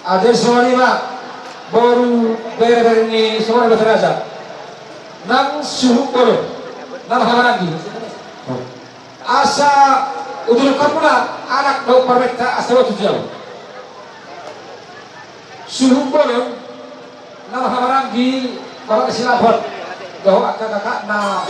Ada semua lima baru beres ini semua berterasa. Nang suhu baru, nang lagi. Asa udah kamu anak dau permeta asa waktu jauh. Suhu baru, nang lagi bawa kesilapan. Kau kakak na.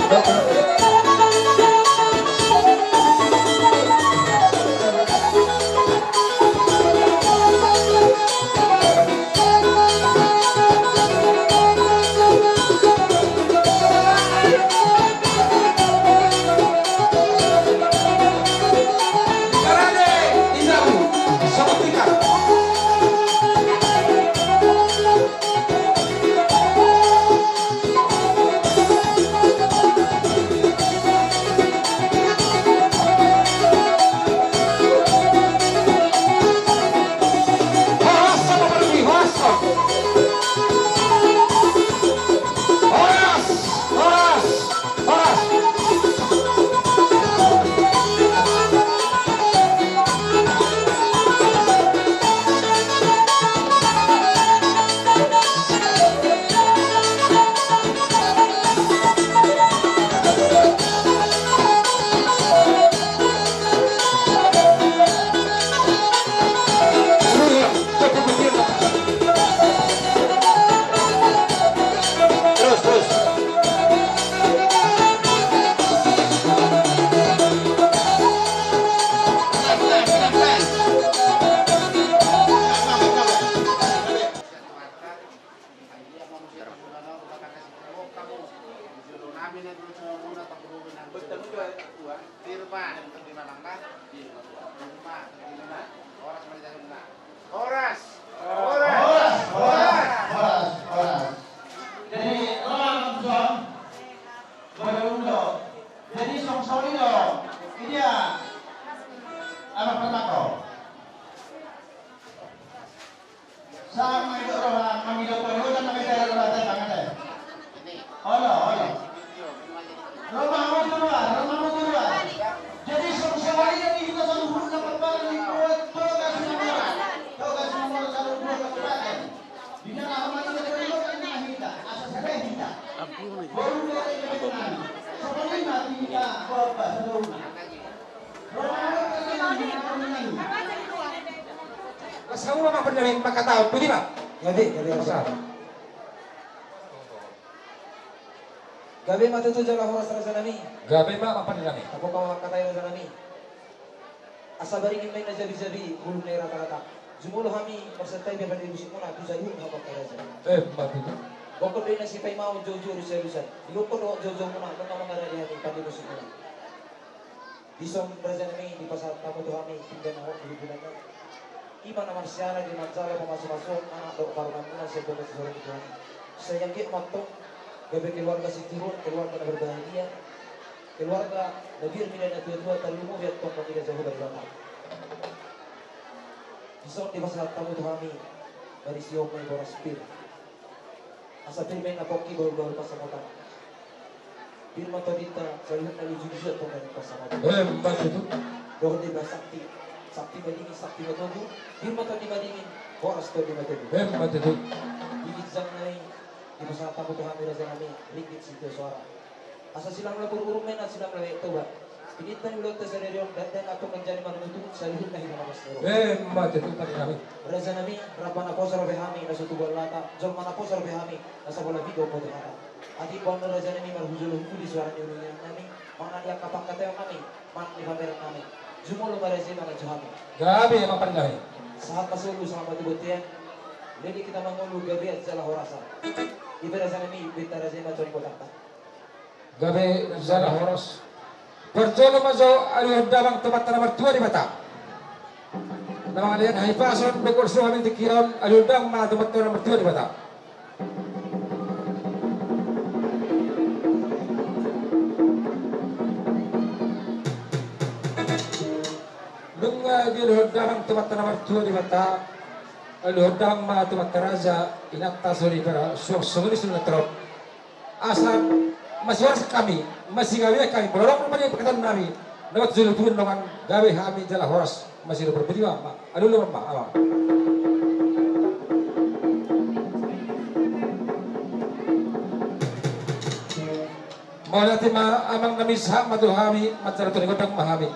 Kamu mah pendamin maka tahu, putih pak? Jadi apa? Gabi mah tuh jalan horas tersanami. Gabi mah apa nih? Aku kau kata yang tersanami. Asa baringin main jabi-jabi belum nih rata-rata. Jumlah kami persentai beban ibu simuna tu jauh apa keraja. Mati. Bokor dia nasi pai mau jauh-jauh rusak. Diukur jauh-jauh mana memang ada di hati pada ibu simuna. Bisa tersanami di pasar tamu tu kami tinggal awak di bulannya. Iman aman siara di manjala masuk-masuk anak dok karunan muna sebab sesuatu Tuhan. Saya yang matong gabe keluarga si Timur, keluarga berbahagia, keluarga Nabi Mina tua-tua talumu biar tong tidak jauh dari bapak. Bisa di pasal tamu kami dari siok mai boras pir. Asa pir main apoki baru pasamota. Pir mata dita selalu lalu juga tong dari pasamota. Mbak itu. Doh di basakti. Sakti badingin, sakti matogu, firma to di badingin, boras to di matogu. Mbak itu. Igit zang nai, di pasal tamu Tuhan Raja kami ringgit situ suara. Asa silang lagu urumen at silang lagu ito ba? Pinitan ulo ta sa reryon dan atong kanjani manunutun sa lihut na hinamas nero. Mati itu tadi kami. Raja nami rapa na po sa rabehami na sa tubal lata. Jol mana po sa rabehami na sa bola bigo po tuhata. Ati po ang raja nami marhujulong kuli suara niyo nami. Mga niya kapang katayo kami, man ni pameran kami. Jumulo marezi mga juhami. Gabi emang paling kami. Saat masulu sa matubutian, jadi kita mengulu gabi at zala horasa. Iba raja nami bita raja macam ko takta. Gabi zala horas. Berjolo mazo alih damang tempat nomor 2 di Batam. Namang alian haipason bekor suami dikiron alih dam ma tempat nomor 2 di Batam. Dunga di alih damang tempat nomor 2 di Batam. Alih dam ma tempat raja inakta suri para suri sunatrop. Asal masih harus kami, masih gawe kami, berorong pada perkataan kami, dapat julupun dengan gawe kami jalan horas masih berbeda, aduh lu apa? Mau nanti amang kami sah matu kami, macam itu nikotang mahami.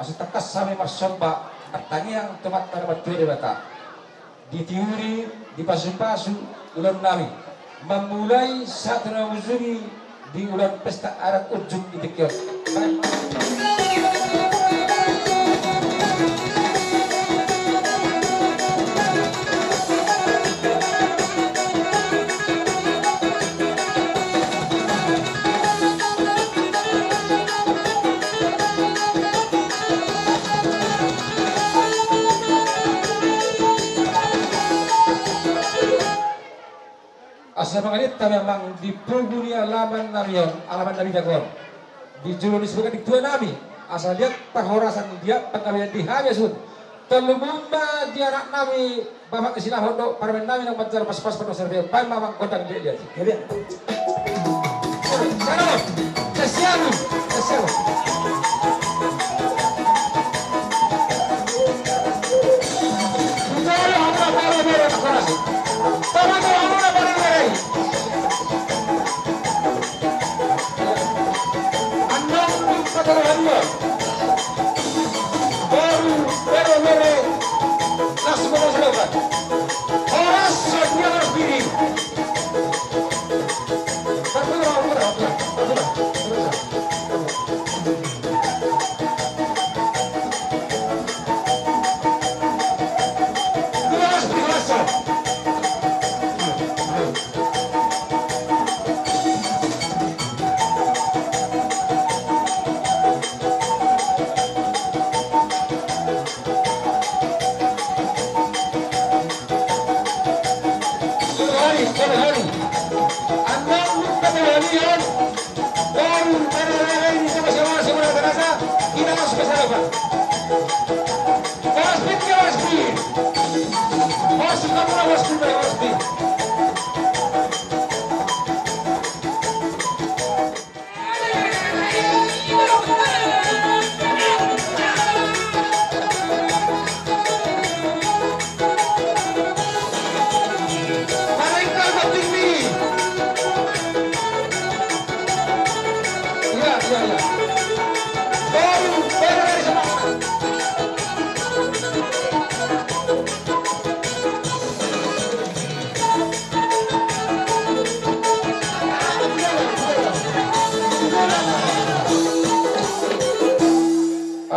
Asal tekas sampai marsomba artanya yang tempat tanaman di Batam di teori di pasu-pasu ulang nami memulai saat mengunjungi di ulang pesta arak ujung di Tekion. Asal mengalita memang di puguni alaman namion, alaman Nabi Jagon. Di julun disebutkan di tua Nabi. Asal dia perhorasan dia pengkawinan di Habiasun. Telumumba di anak Nabi bapak kesilah hondo parmen Nabi yang pancar pas-pas penuh serbil. Pai mamang kodang dia. Kalian. Salam. Kesialu. Kesialu.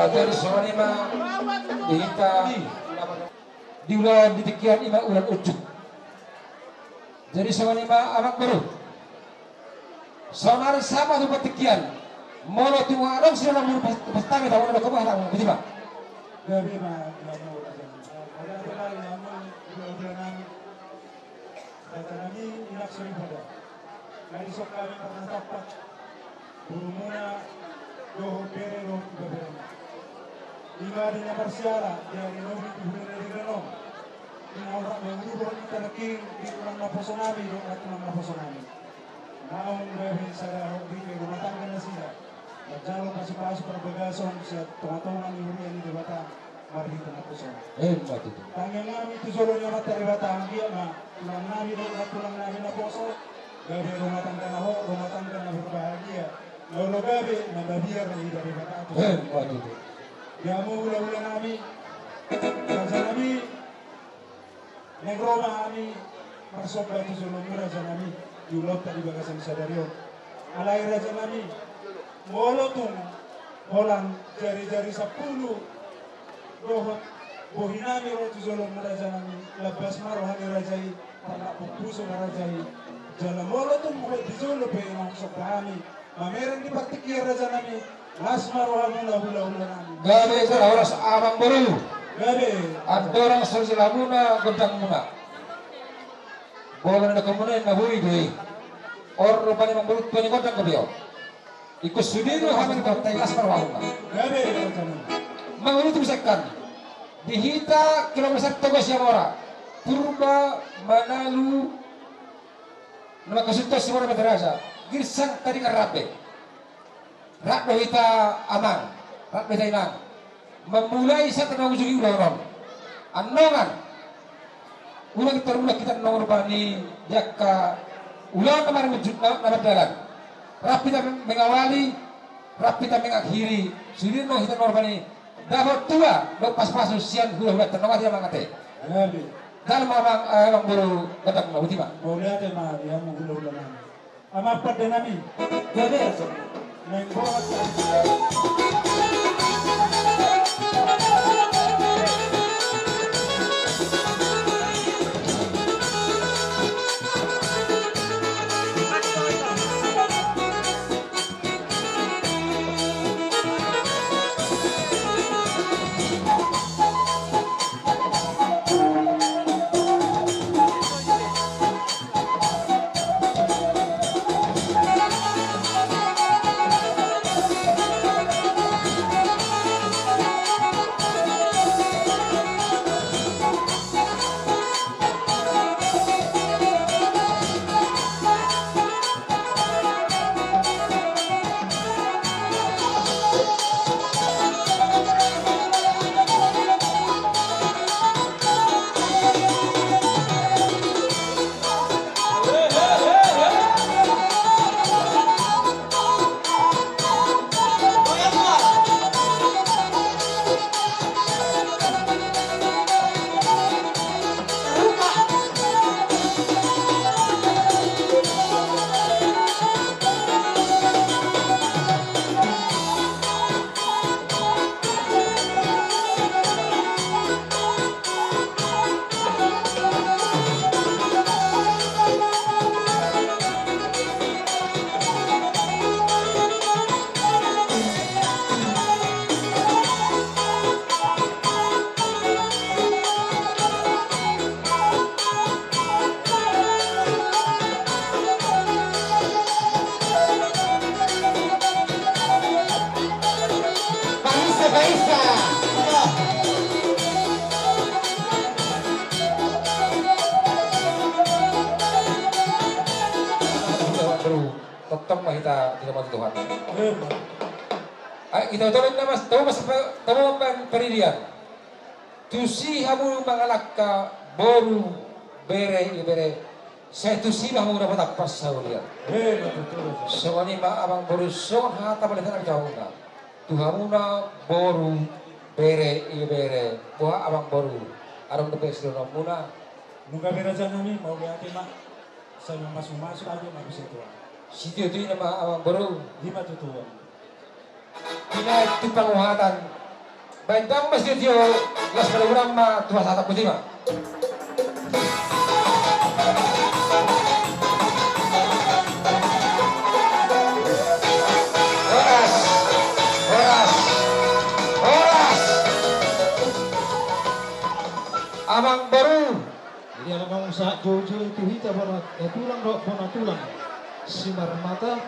Dari Somanima dihita di ulang di Tekian ima ulang ujuk. Jadi Somanima anak baru. Sonar sama tu Tekian. Molo tu arang sila namun pastami tahu ada kemana namun betul tak? Gabi na namun ada pala namun ulang kata kami inaksyon pada. Naisok kami pernah tapak. Burumuna doh bere roh gabi. Ibadahnya parsiala dari nobi tubuh dari renong. Ini orang yang berubah kita lagi di kurang naposonami, di kurang naposonami. Mau beri saya hobi ke rumah tangga nasi dah. Berjalan pasuk-pasuk perbagasan siap tongan-tongan yang di batang. Mari kita naposon. Hebat itu. Tangan kami itu solonya mata di batang dia mah. Tulang nabi dan tulang nabi naposo. Gabi rumah tangga naho, rumah tangga nabi berbahagia. Lalu gabi nababiar dari batang. Hebat itu. Dia mau ulah-ulah nabi. Raja nabi. Negro kami masuk batu sulung raja nabi. Julot tadi bagasan sadario. Alai raja nabi. Molotung. Holang jari-jari 10. Dohot. Bohinami roti sulung raja nabi. Labas marohani rajai. Tanak pupuso rajai. Jalan molotung buat di sulung pe masuk kami. Mameran di partikir raja nabi. Las marohani hula-hula nabi. Gabe sa oras abang baru. Gabe. Ada orang selesai muna gentang muna. Bola na kemudian nahui doi. Or rupanya membuat penyekotang kebiau. Ikut sudiru hamin kota asmar wahuna. Gabe raja nabi. Mengulut misalkan dihita kilometer tegas yang ora. Purba Manalu nama kesutos semua meter aja. Girsang tadi karape. Rak hita amang. Rak hita inang. Memulai sa tanong ujung ulang anongan ulang kita nongor bani jaka ulang kemarin wujud nama dalan rapi kita mengawali rapi kita mengakhiri sudir no kita nongor bani dapat tua lepas pasu sian hula tenongan dia mangate dalam amang buru datang mau tiba boleh ada mah dia mau hula-hula nabi ama pada nabi gabe nengbuat tetap mah kita tidak mau Tuhan. Kita tahu nama tahu pendirian. Tusi hamu mangalaka boru bere. Saya tusi hamu dapat apa saulian. Soalnya ma abang boru son hata boleh tak jauh na. Tuhamuna boru bere. Buah abang boru. Arang tepe seluruh muna. Nunggu beraja nami mau lihat mak. Saya masuk aja nggak bisa tuan. Situ itu nama abang boru. 5 tuan. Ina itu penguatan. Bantang masjid yo las program ma tuas atap kutima. Horas. Abang baru. Jadi anak usaha jojo itu hita barat tulang dok bona tulang simar mata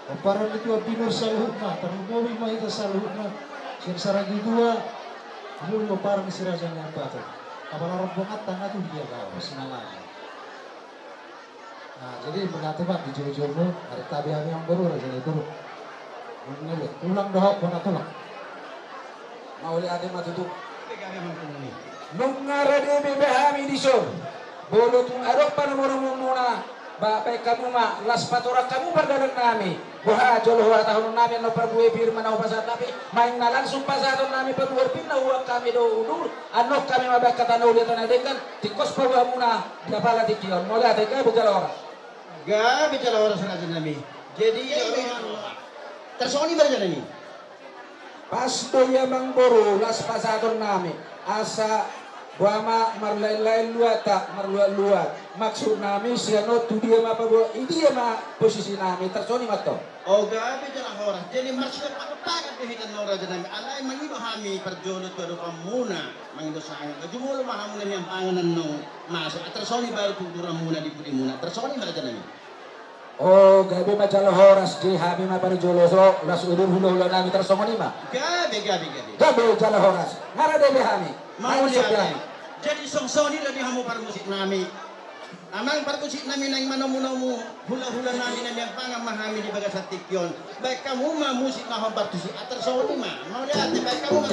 paparan itu abinur saluhna taruh mobil mah itu saluhna sin saragi dua Lu parang si raja ni apa tuh? Kapal orang bongat tangga tuh dia kau senalai. Nah, jadi berarti Pak di jojo hari tabi yang baru raja itu. Mengelit, tulang dohok bona tulang. Mau lihat mah tutup. Nung ngarade bebehami di sur. Bolo tung arok panomorong muna. Bapak kamu mah las patora kamu berdagang nami. Wah jolo wa tahun nami no perbuwe firman na pasat tapi main na langsung pasaton nami perbuwe firman na kami do udur. Anok kami mabak kata no lihat na dengan tikos pawa muna dapala tikion. Mola teka bujala ora. Ga bicara orang sana nami. Jadi tersoni belajar ini. Pas do ya mang boro las pasaton nami. Asa Wama marlain-lain luata, marluat-luat. Maksud nami siano tu dia ma pabo, dia ma posisi nami tersoni mato. Oh gabi jalan orang. Jadi maksudnya pagpagan kehitan orang jalan nami. Alay mangido hami perjolot pada pamuna, mangido sangat. Jumul mahamun yang panganan no masuk. Tersoni baru tuturan muna di pudi muna. Tersoni mana jalan nami. Oh gabi majalah horas di hami ma parjoloso, las udur hulu nami tersoni ma. Gabi. Gabi jalah horas. Ngara debe hami. Mau lihat. Jadi songsoni lagi hamu par musik nami. Amang par musik nami nang manamu hula-hula nami nami yang pangam mahami di bagas tikyon. Baik kamu mah musik mah hambar tusi atar soni mah. Mau lihat baik kamu mah.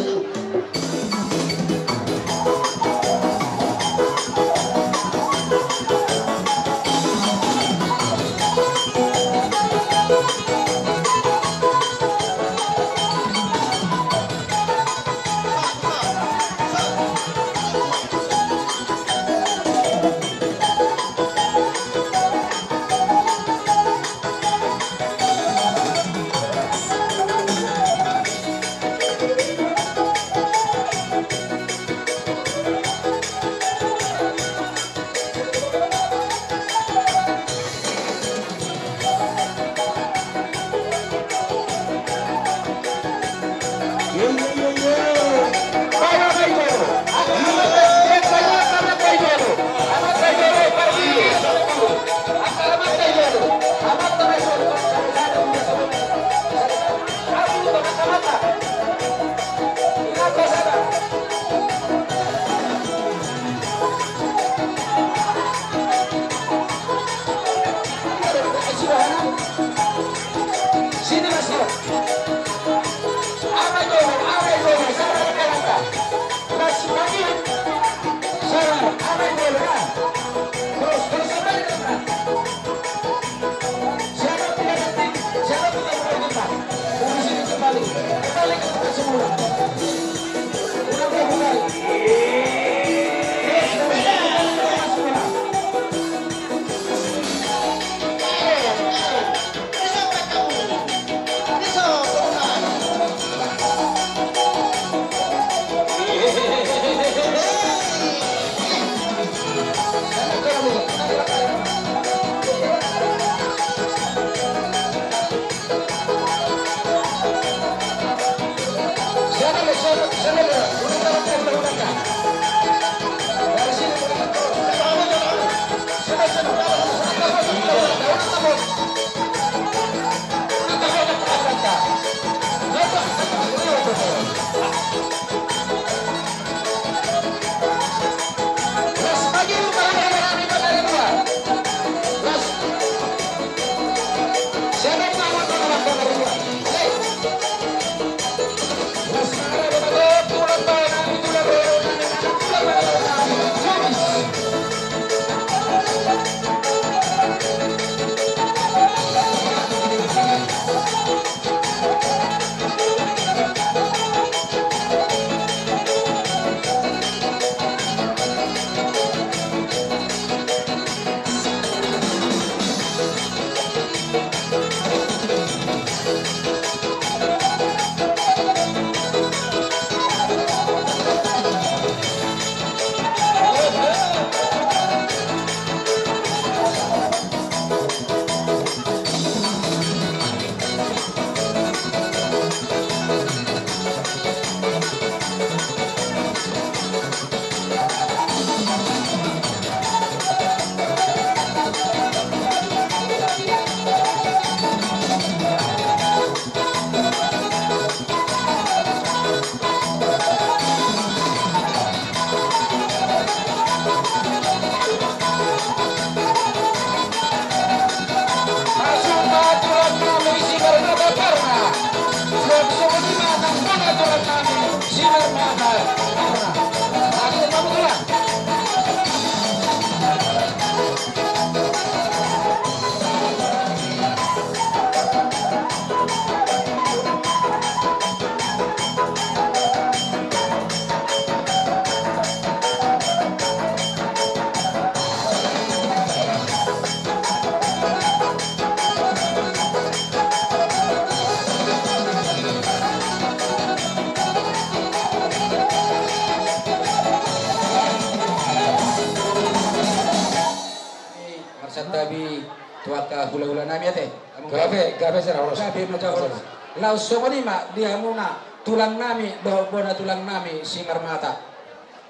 tuat ka hula-hula nami ate. Gabe sana horas. Gabe maca horas. Lau songoni ma dia muna tulang nami do bona tulang nami singar mata.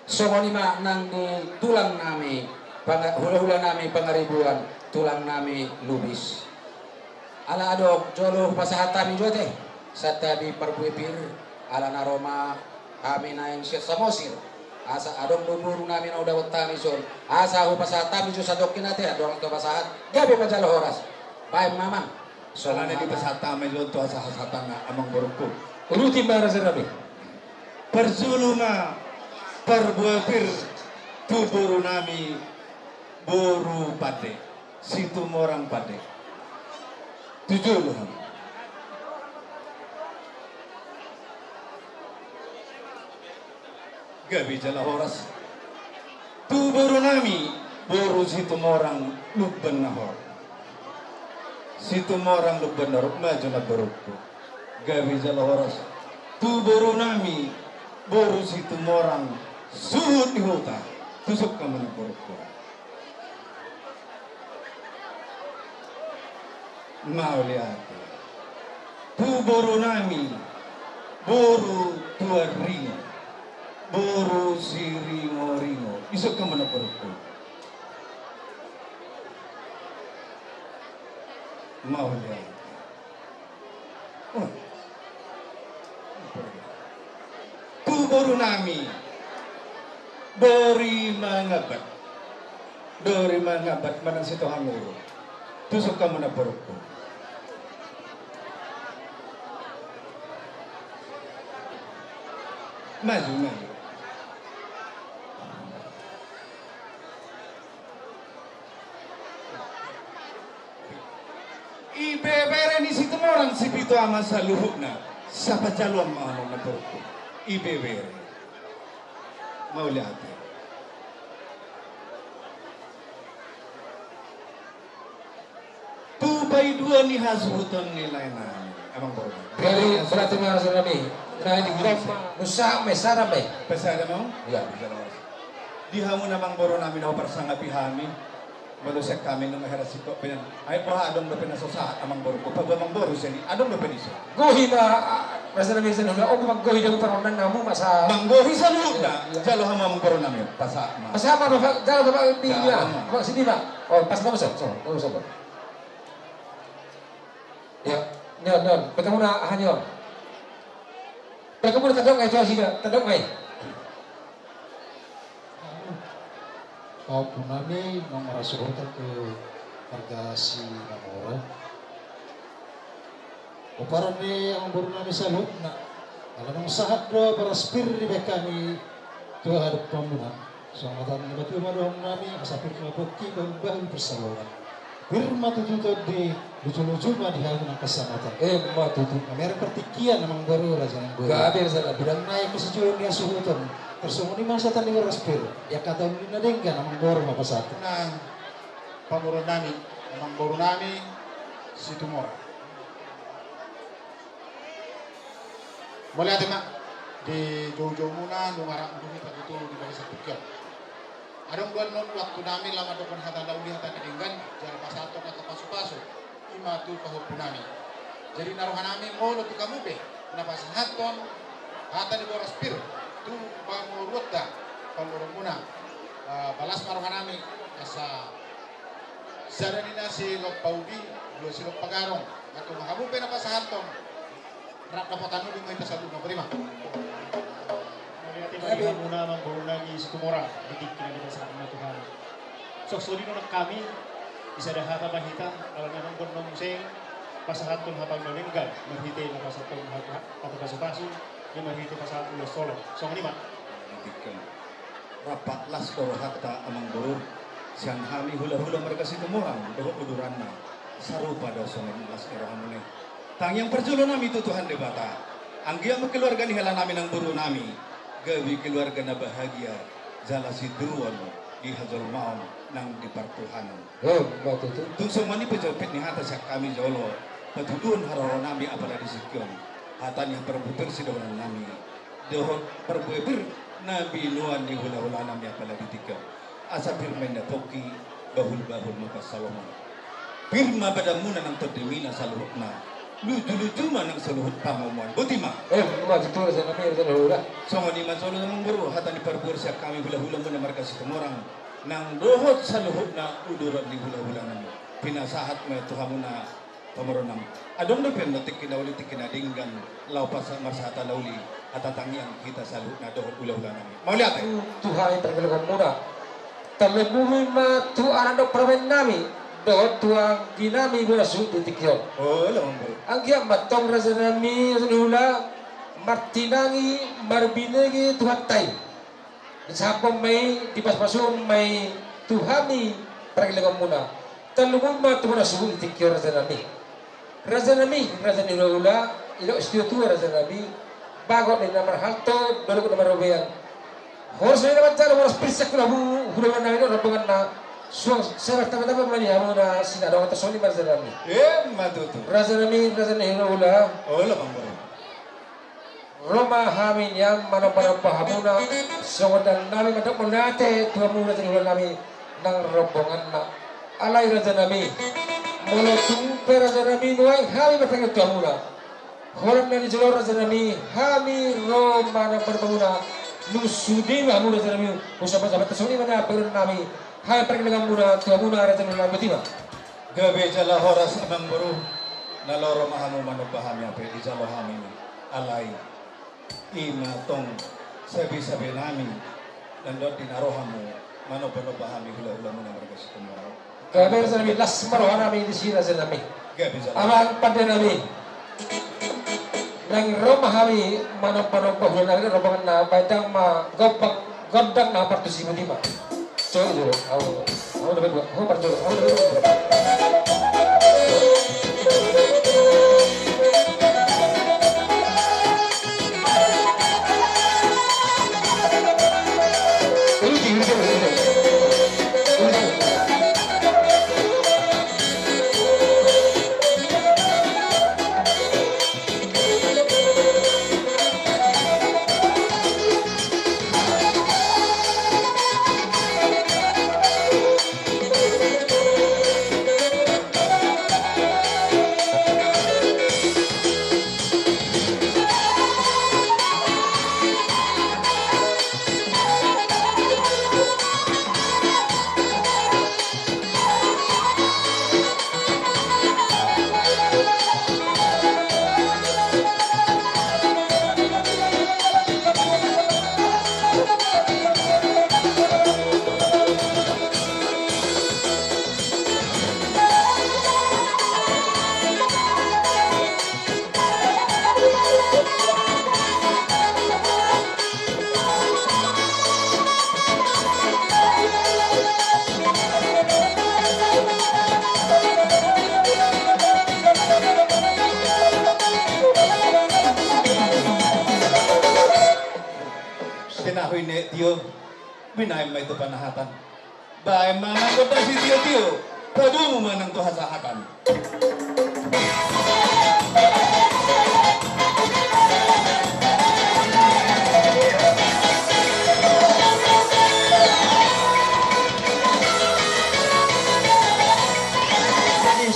Songoni ma nang di tulang nami hula-hula nami pangaribuan tulang nami lubis. Ala adok jolo pasahat kami jote. Satabi perbuipir ala naroma kami naing siya samosir. Asa adong lumuru namin na udawat tami son. Asa ho pasahat kami jo sa dokin natin. Adong to pasahat. Gabi majalo horas. Baik mamang. Soalnya di pasahat kami jo to asa hasatan na amang boroko. Urutin bara sa nabi. Perzuluma perbuipir tuburu nami boru pade. Situ morang pade. Tujuh loh. Gabi jala horas. Tu boru nami boru situ morang lubben nahor. Situ morang lubben nahor maju na berukku. Gabi jala horas. Tu boru nami boru situ morang suhut di huta. Tusuk kamu na berukku. Mau lihat. Tu boru nami boru tua ringo. Boru si ringo isok ka mana perutku mau lihat tu boru nami dori mangabat manang situ hanguru tusuk ka mana perutku maju ibebere ni situ orang si pito ama sa luhuk na sa pajalom ano na turko ibebere mau lihat tubay dua ni hasuton nilai na amang borba Kali berarti mga sa nabi. Na di nusa may sarap eh. pesada mo Ya. di hamu namang boro namin ako para sa ngapihami malusek kami nung maharasito pinan ay pa adong do pinasosa amang boro ko pag amang boro siya ni adong do piniso Gohi na rasa nabi sa nabi. O maggohi daw taronan na mo masa. manggohi sa loob na jalo hamang boro namin pasa ma Pasama ba daw ba di niya? Ba sini ba? Oh, pas na mo sa. So, ba? Ya, non. Pagka mo na hanyo. Pagka mo na tadong ay tuwa siya. Tadong ay. Kau punami nang marasurutan ke harga si Namora. O parang ni ang buru nami salut na alam ng sahat do para spir di bekani tuwa hadap pamuna. So matan ni batu madong nami asapir na bukti dan bahan persawaran. Firma tututod di lucu-lucu di hal ng kasamatan. Matutu. Meron pertikian namang baru raja ng baru. Gabi sa nabi. Bilang naik ke sejauh niya suhutan. Tersumuni masa tani raspir. Ya kata ni nadengga namang baru mapasat. na pamuro nami, amang boro nami, si Tumora. Boleh ate mak, di jauh-jauh muna, nung arang bumi pagutulong di bawah satu kian. Adong bulan non waktu nami lama dokon hata dauli hata kedinggan, jalan pasato atau pasu-pasu, ima tu pahupu nami. Jadi naruhan nami mau lo tu kamu be, kenapa sahaton, hata di bawah raspir, tu pamurut dah, pamurut muna. Balas maruhan nami asa sarani na si Lok Paudi lo si Lok Pagarong at makabupe na pa sa hantong rak kapatan mo may pasado na prima Malihatin malihan muna ang boruna ni si Tumora bitig kinalita sa aking Tuhan so solino ng kami isa dah hata bahita kalau namang bernong sing pasahat kong habang nalinggan marhite na pasatong hata pasu-pasu yung marhite pasahat ulos solo so nga naman rapat las doro hakta amang boro siang hami hula-hula mereka situ murang doho uduran na sarupa daw sunod las kero hamune tang yang perjulo nami itu Tuhan debata anggi ang keluarga ni hala namin ang buru nami gawi keluarga na bahagia jala si duruan di hajol maom nang di partuhanan Matutu. tung sumani pejopit ni hata sak kami jolo patudun haroro nami apala di sikyon hata ni perbutir si dawan nami doho perbutir nabi nuan di hula-hula nami apala di tikyo asa firman na toki bahul-bahul muka Salomon Pirma pada muna ng todimina sa luhut na. Luju-luju man ang saluhut pamumuan. Buti ma. Maju tu rasa nami rasa hula. So nga ni man solo namang buru. Hata ni parpur siya kami hula-hula muna marka si tumorang. Nang luhut sa luhut na uduran di hula-hula namin. Pinasahat mo ito mo na pamarunam. Adong na pinatik kinaulitik kinadinggan. Laupas sa marsata lauli. At tatangian kita sa luhut na doon hula-hula namin. Mauli ate. Tuhan yang tergelukan muna. Terlebuhi ma Tuhan ada permen nami. Doon tuang ginami berasu titik yon. Oh, lamang buru. Ang giam matong rasa nami rasa hula. Martinangi marbinegi Tuhan tay. Sapong may dipas-pasong may Tuhani pergelukan muna. Terlebuhi ma Tuhan asu titik yon rasa nami. Rasa ni hula ilo istiyo tu rasa nami. Bagot ni namar halto dulu ko namar robean. Horas na naman tayo, horas pirsak ko na hulaman na ito, rabangan na suang, sa tama-tama mo niya mo na sinadong at soli para sa nami. Matuto. Rasa na hula. Oh, lamang buru. Roma hamin yang mana-mana pahamuna, sungodan nami madak menate, tuha muna sa hula nami, ng rombongan na alay rasa nami. Mula tumpe rasa nami, nuay hami matanggal tuha muna. Horam na ni Jolo rasa nami, hami Roma na panapamuna, Nusudi lah muna sa namin usap-usap at suni mana pero nami hay perkenalan muna tuwa muna rasa nami betul ba Gabi jala horas amang buru naloro mahamu manok bahami ape di jalo hami alai ima tong sabi-sabi nami nandot dinarohamu manok bahami hula-hula muna mereka setempat. Gabi rasa nami las marohan nami di sini rasa nami. Gabi jala. Amang pada nami. Nang Roma hami manok-manok bahula nami rombongan na baitang ma godang na partusi mo di ba. So itu, aku dapat dua, aku percaya, aku dapat dua. Pinahoy ni Tio, binayam na ito panahatan. Bahay manang na si Tio, pwede mo manang ito hasahatan.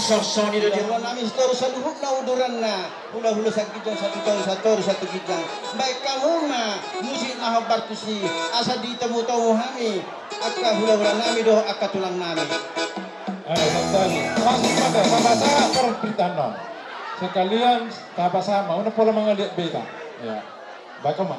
Sorsoni do diruan nami storu sa luhut na uduran na hula-hula sa kijang sa toru satu kijang baik kamu ma musik na habartusi asa di temu-temu hami akka hula-hula nami do akka tulang nami Santali, masuk pada bahasa orang Britano. Sekalian tahap sama, una pola mga lihat beta. Ya, baik ma.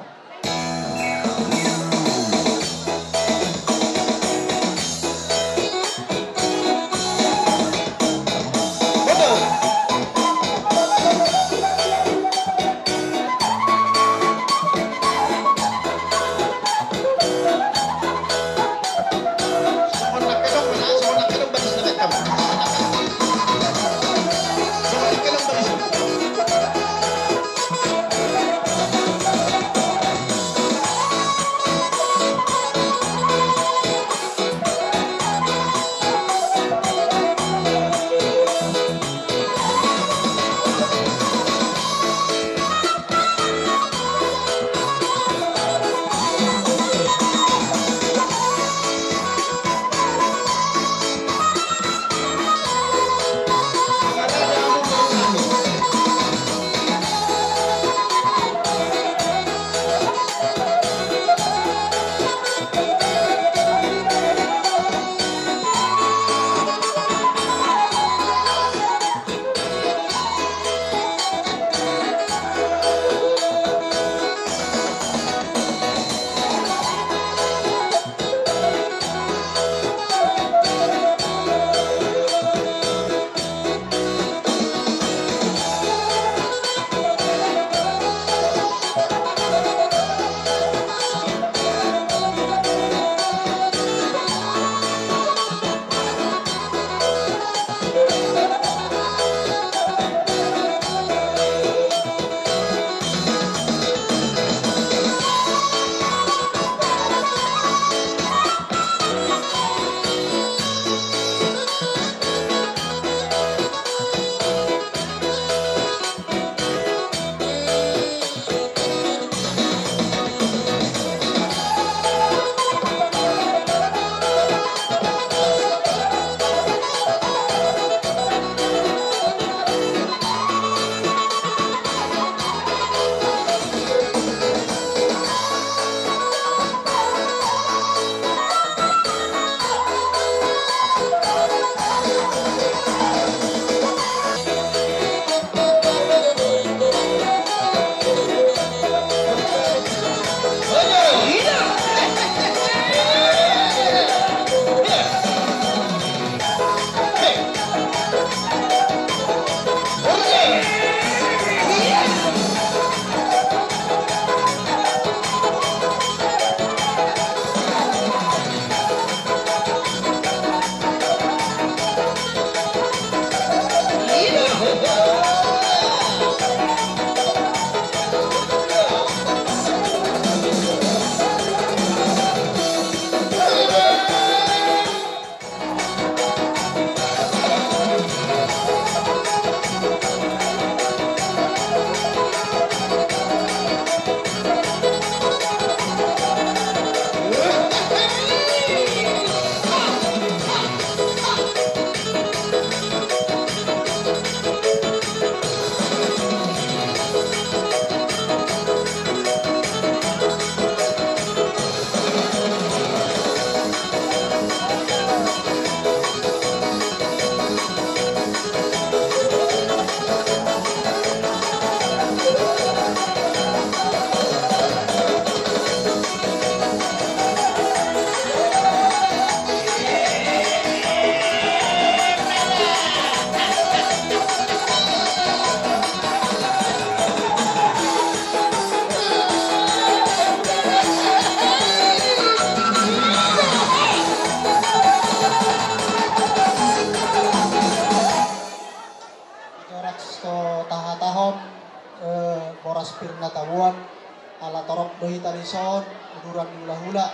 son uduran hula-hula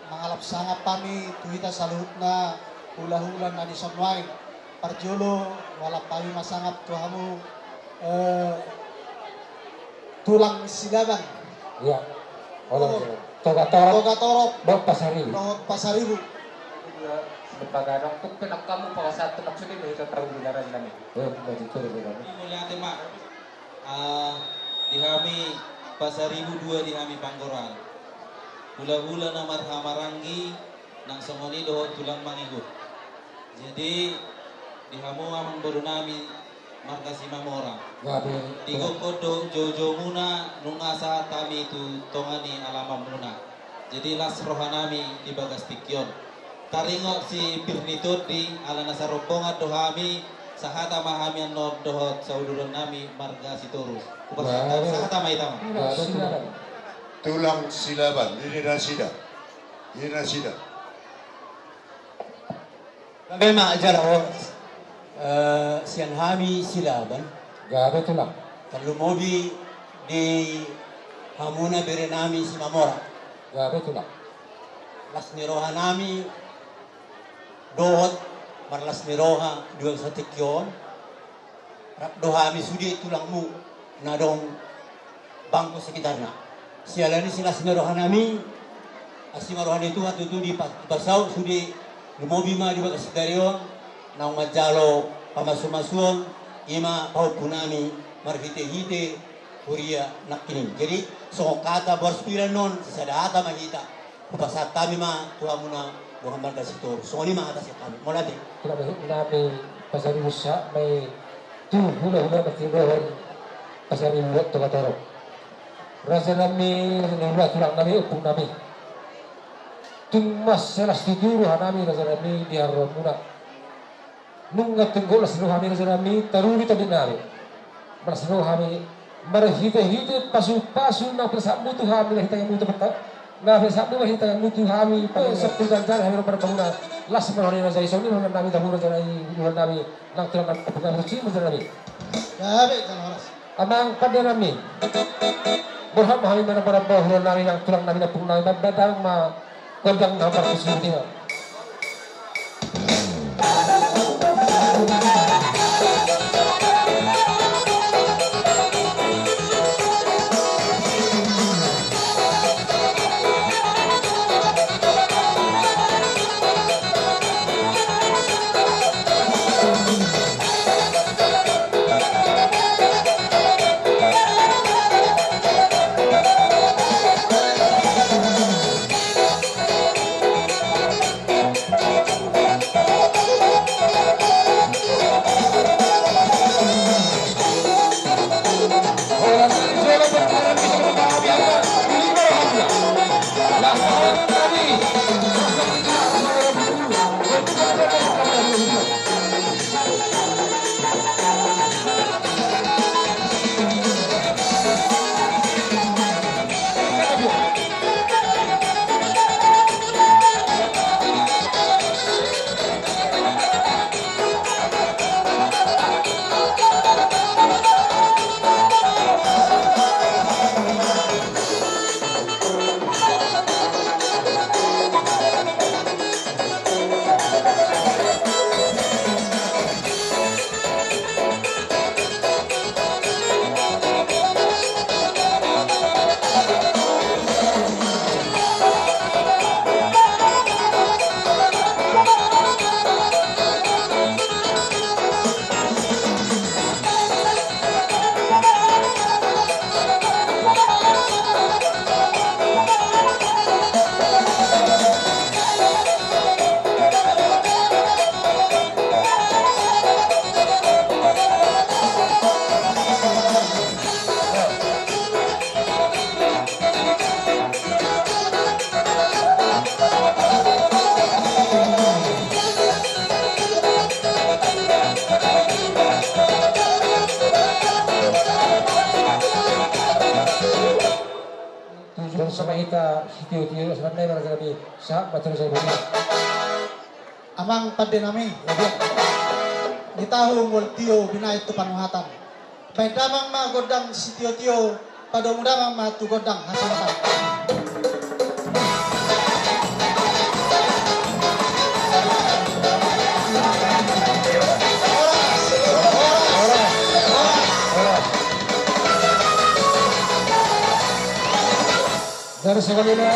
mangalap sangat pami tuhita saluhutna hula-hula na di sonwain parjolo walap pami masangap tuhamu tulang silaban Ya. Orang toga torop Bok pasaribu. Pasaribu. Sebagai dokter penak kamu pada saat tenak sudah itu tahu di daerah kami. Baju turun di mana? Mulia tema dihami Pasaribu 2 dihami Panggoran. Hula-hula namar hamarangi nang songoni doho tulang mangigo. Jadi dihamu amang bodo nami markasi mamora. Gabi. Tigo kodo jojo muna nungasa tami tu tongani alamam muna. Jadi las rohanami di bagas tikyon. Taringok si pirnitud di ala nasa rombongan dohami sahata mahami anod dohot sauduron nami marga sitorus. Sahata maitama. Tulang silaban, ini nasida. Bagaimana ajar sian hami silaban Gabi tulang. kalau mobi di hamuna berenami si mamora Gabi tulang. las niroha nami dohot marlas niroha dua satikyon rak dohami sudi tulangmu nadong bangku sekitarnya sialani silas niroha nami asimarohan itu waktu itu di pasau sudi lumobi ma di bagas darion nang majalo pamasu-masuon ima paupunami marhite-hite huria nakini jadi so kata borspiran non sadata mahita upasat kami ma tuamuna dohan marga sitor so ni ma atas kami molade Kalau nami pasaribu sa may tu hula-hula matindohon pasaribu toga torop. Rasa nami hula tulang nami upung nami. Tumas selas tiduru hanami rasa nami diharap muna. Nunga tunggu las rohami rasa nami taruri tadi nami. Mas rohami marhite-hite pasu-pasu na persak mutu hami lah hitang mutu betak. Na persak mutu hitang mutu hami pa sabtu ganjar hami berbangunan. Las marhani rasa isoni nunga nami tahu rasa nami nang tulang nami bukan ruci rasa nami. Gabi kan horas. Amang pada nami. Berham hami mana para bahura nami nang tulang nami na pung nami badang ma kodang na parkusuti na. Tio-tio sebenarnya mereka kami sahab macam saya beri. Amang pada nami, di tahun tio bina itu panuhatan. Baik damang ma godang si tio-tio pada mudamang ma tu godang hasilatan. Satu sekolahnya.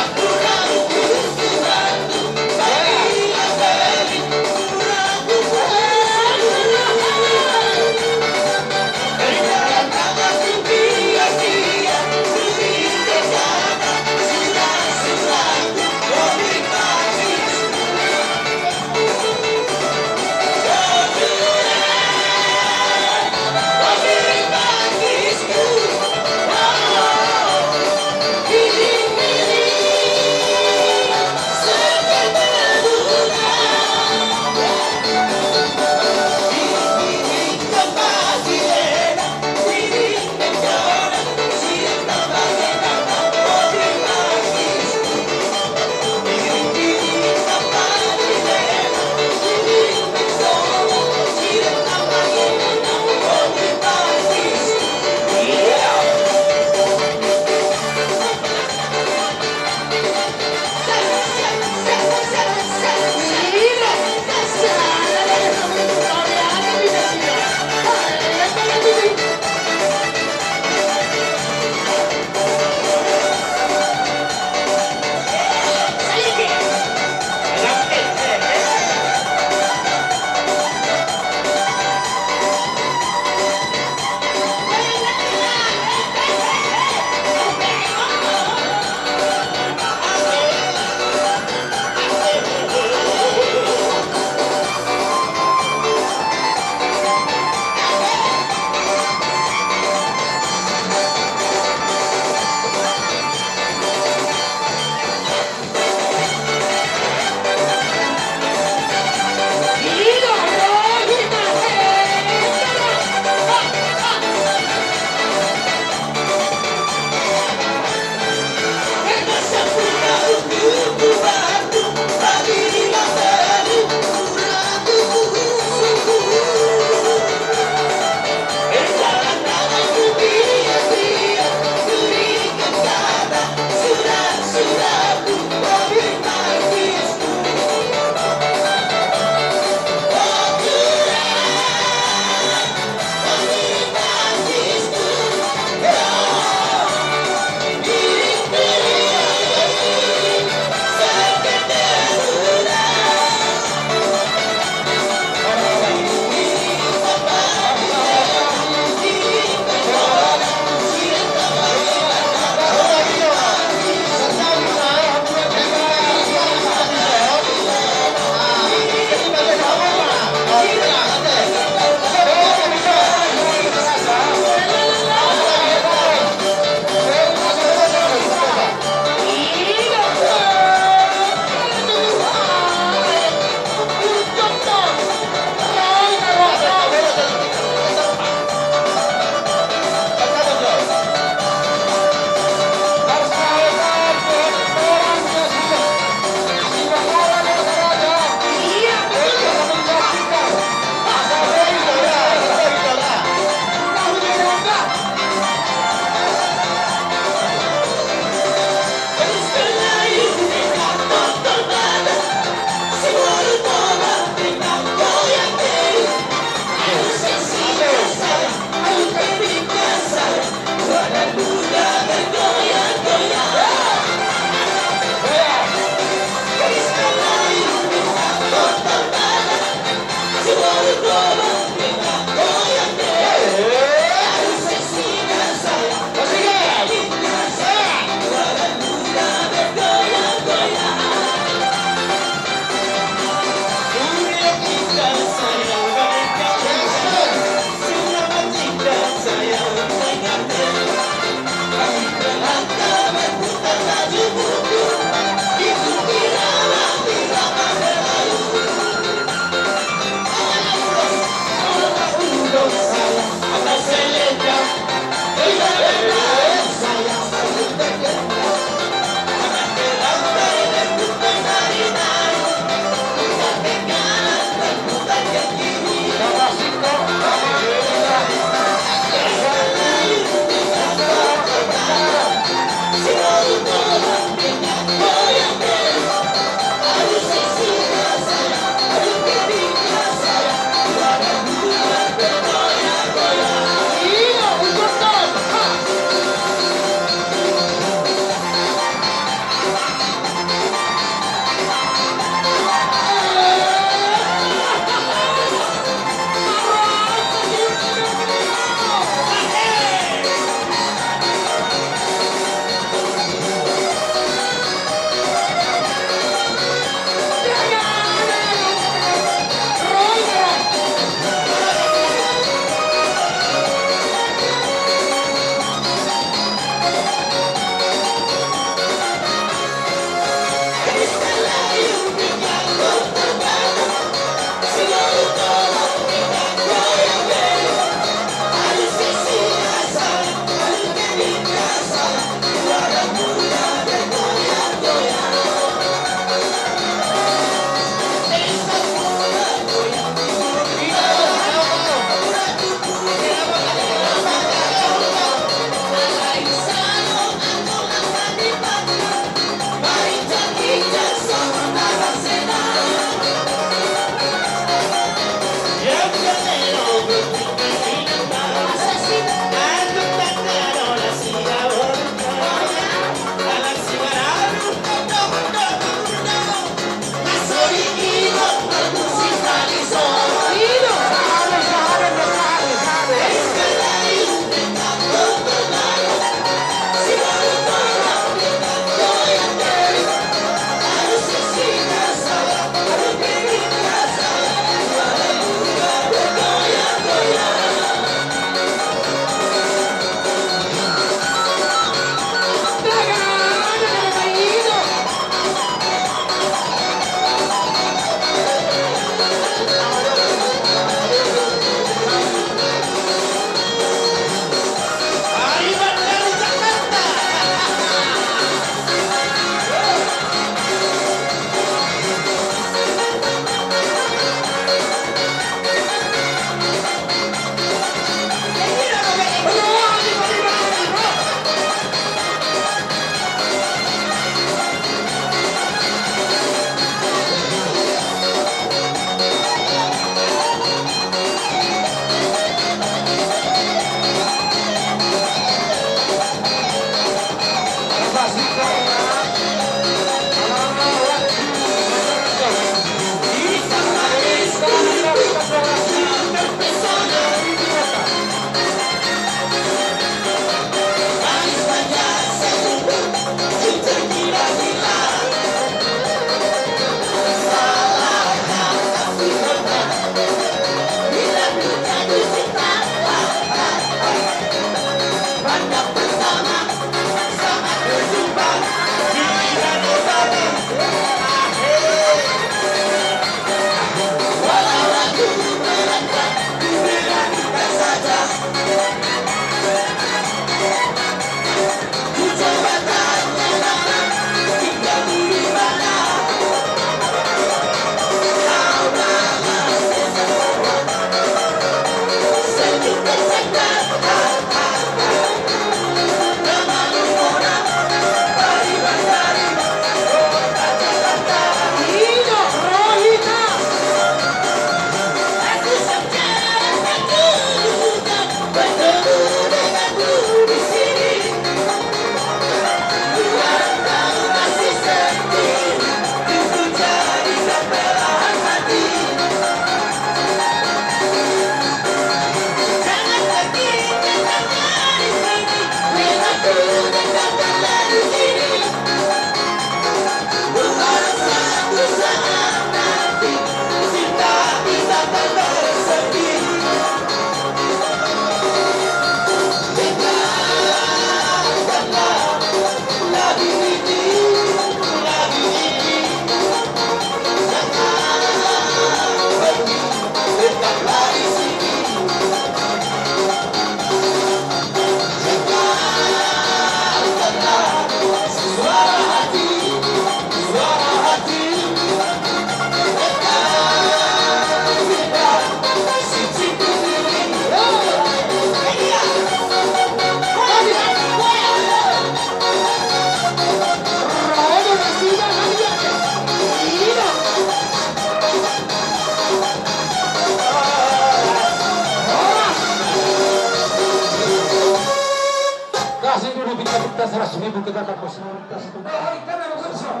100 ribu kita tak posibilitas itu. Hari karena bekerja.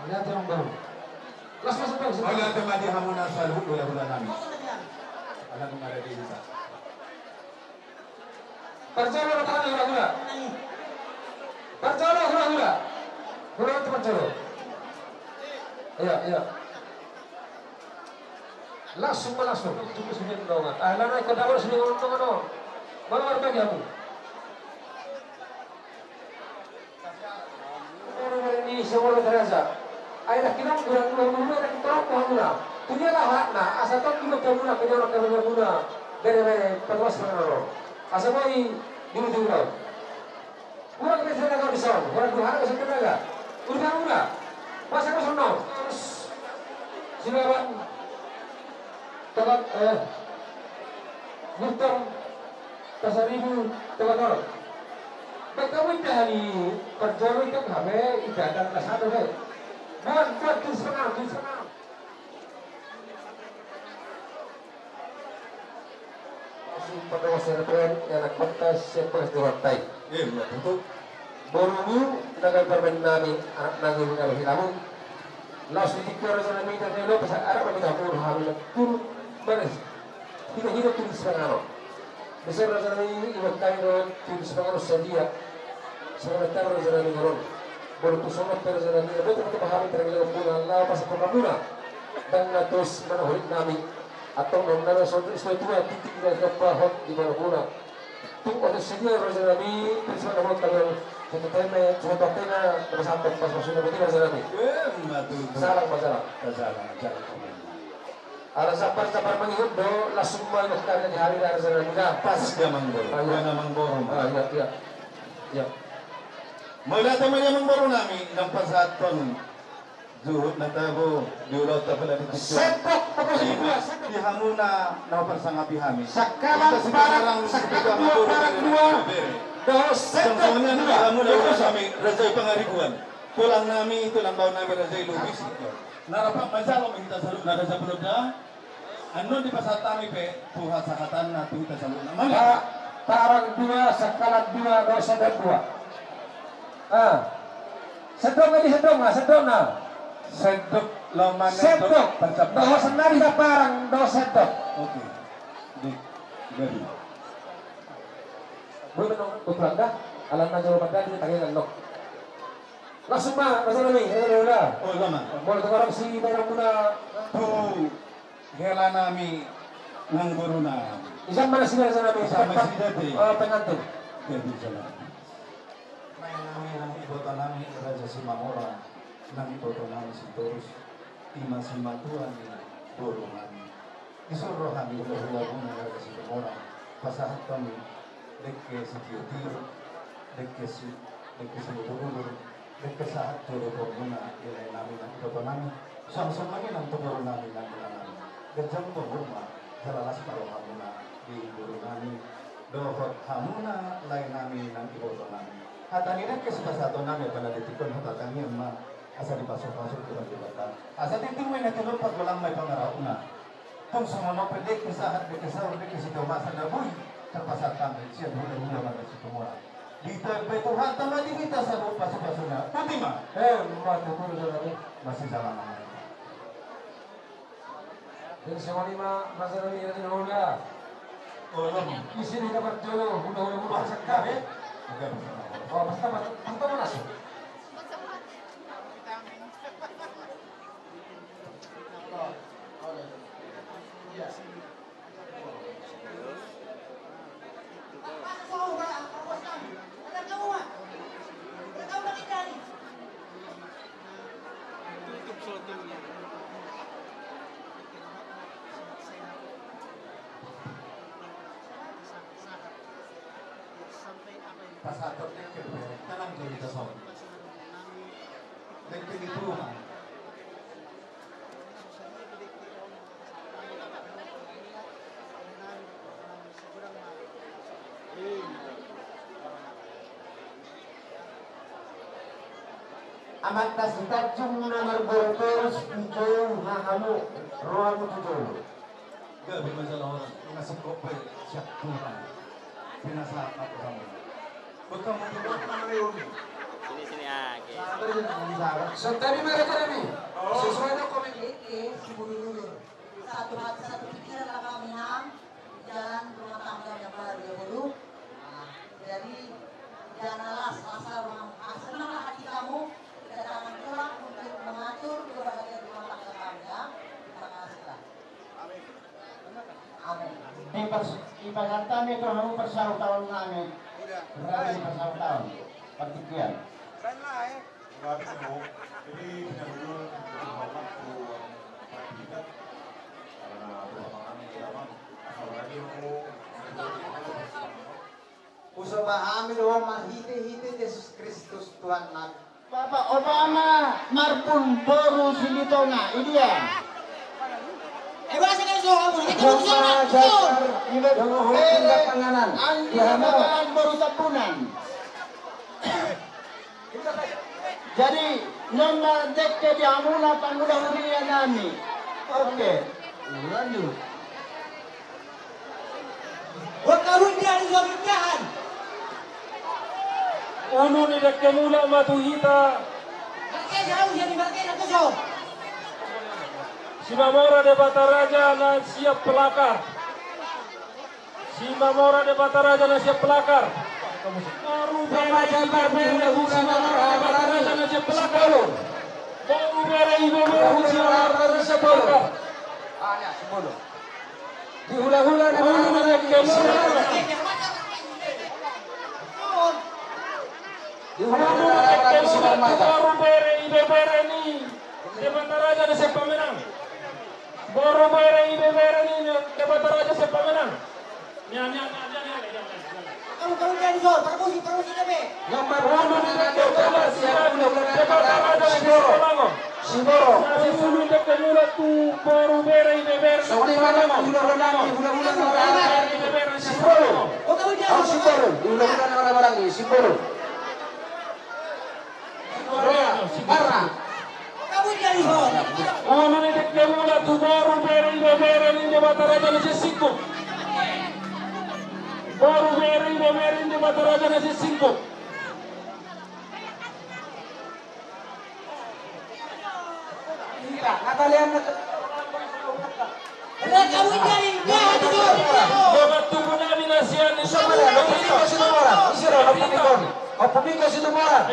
Lihat yang baru. Las masuk bang. Oleh teman di hamuna selalu bulan kami. Anak ada di desa. Perjalanan bertahan hura-hura. Perjalanan hura-hura. Hura itu perjalanan. Iya. Langsung. Tunggu sudah mendongan. Lana ikut awal sudah ngomong no. Mana bagi kamu? Ini semua terasa. Ayah kita kurang dulu ada kita mula. Punya lah hakna. Asal tak kita mula kenyawa kerja mula. Bere perwas menaro. Asal boy dulu. Kurang kita nak kau disau. Kurang dua hari kita naga. Kurang mula. Masa kau sono. Silakan. Tepat Mutam Tasaribu Tepat Bagaimana hari perjalanan itu kami ibadah ke satu deh. Buat tu senang. Masih pada serpen yang nak kontes serpen diwantai. Betul. Baru dengan permen nami anak nami kalau hilang. Laos dikira sa namin na nilo pasal araw kami tapos hamil tur baris. Hidup tulis pangano. Besar sa namin iwag tayo doon tulis pangano sa dia. Sa mga tao sa namin ron. Baru tusunod pero sa namin betul betul pahami talaga ng puna Allah pasal pagkabuna. Dan natos manahulit namin atong nung nanason isto ito titik na kapahot di mana puna. Tung oras sa dia sa namin tulis pangano tagal. Satu time cuma waktu na nasapat pas maksudnya betul sa namin. Salang. Ara sapar mangihud do langsung mengukar di hari dari sana muda Pas gamang boro. Gamang boro. Iya. Mula teman yang baru nami ng pasaton zuhud na tabo diulot ta pala dito. Sepok Di hamuna na pasangapi hami. Sakalang parang dua. Dos sepok. Hamuna na kami Razay Pangariguan. Pulang nami ito lang bawa nami Razay Lubis. Narapak mansalo kita salud na sa bulog na. Ano di pasatami pe puha sakatan na tuita salud na. Parang dua sakalang dua dosa dan dua. Sedong na. Sedok laman Sedok. Bahwa senari na parang do sedok. Oke. Di gabi. Boleh menong berperangga. Alam na jawaban tadi tanginan no. Langsung ma, langsung nami. Oh lama. Boleh tukarang si bayang muna. Tu hela nami ng guru na. Isang mana sila sa nami. Isang mana sila, te. Pengantin. Gabi salam. May nami ng ibota nami Raja Simamora. Nang ibota nami si Torus. Tima Simatuan ni guru nami. Isuro kami ulah-ulah na Raja Simamora. Pasahat kami. Dekke si Tiyotiro. Dekke si Turulur. Dekke sahat joro ko muna. Ilay namin ang ibota nami. Samsung lagi ng tuguro namin ng nami. Gajang pagurma. Jalalas paro hamuna di guru nami. Dohot hamuna lain nami ng ibota nami. At aniran kasi pasato namin panalitikon hata kami ang asa dipasok-pasok kurang dibata. Asa titingway na tulog pag walang may pangaraw na. Kung sumunod pwede kasahat de kasaw de kasi dumasa na buhay. Terpasat kami siya hula-hula man si Tumora. Dito betuhan tama di kita sa pasok-pasok na. Ultima. Matutulog sa nami. Masih salah naman. Jadi semua lima masa nami yang hula. Isi ni dapat jolo hula-hula sakit. Oh, basta masuk. Pasatot na yung tanang dito sa son. Nagpinituhan. Amat tas tajung nomor bortos hijau hahamu ruang tujuh. Gabi masalah orang ngasih kopi siap Tuhan. Pinasa apa kamu? Sini aja. Santari mereka ini. Sesuai dengan komen. Satu hati satu pikiran lah kami jalan rumah tangga yang baru. Jadi janganlah senanglah hati kamu kedatangan kelak untuk mengatur kebahagiaan rumah tangga kami. Terima kasih. Amin. Di Jakarta itu kamu persahut tahun kami. Berapa di persahut tahun? Pertikian. Jadi benar-benar hormat kita karena perkembangan ulama apalagi mau Usapahami doang mahiti-hiti Yesus Kristus Tuhan Nabi. Bapak Obama marpun boru silitonga ini ya. Bahasa kan kamu, kita panganan. Andi baru tapunan. Jadi nomor dekke di amuna panggula huria nami. Oke. Lanjut. Wakawin dia di pernikahan. Uno ni dekke mula matuhita. Marke jauh jadi marke nak jauh. Si Mamora de Bataraja na siap pelakar. Si Mamora de Bataraja na siap pelakar. Baru beraja berbeda si Mamora de Bataraja na siap pelakar. Baru beraja si Mamora na siap pelakar. Hanya 10. Dihula-hula na uno dekke mula. Dihula-hula dekke mula. Baru beraja ni de Bataraja na siap pemenang. Baru bere ni dapat raja siapa menang? Nyanyi. Kamu jadi jauh, perbusi deh. Nomor 1 ni dapat raja Siboro. Nasi sulu dekat mulut tu baru bere. Sori mana Siboro. Oh kamu jadi Siboro. Ulang-ulang orang-orang ni Siboro. Parah. kamu jadi jauh. Ono ni dekat mulut tu baru bere ni dapat raja nasi singkuk. Baru bere ni dapat raja nasi singkuk. Natalian Kamu jadi Bapak tunggu nabi nasihan ni sama dah. Pabliko situ mora.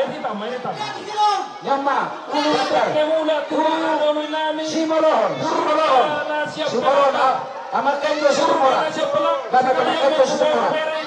Yama. Kemula turun nami. Simolon. Simolon. Amat kendo situ mora. Karena kendo situ mora.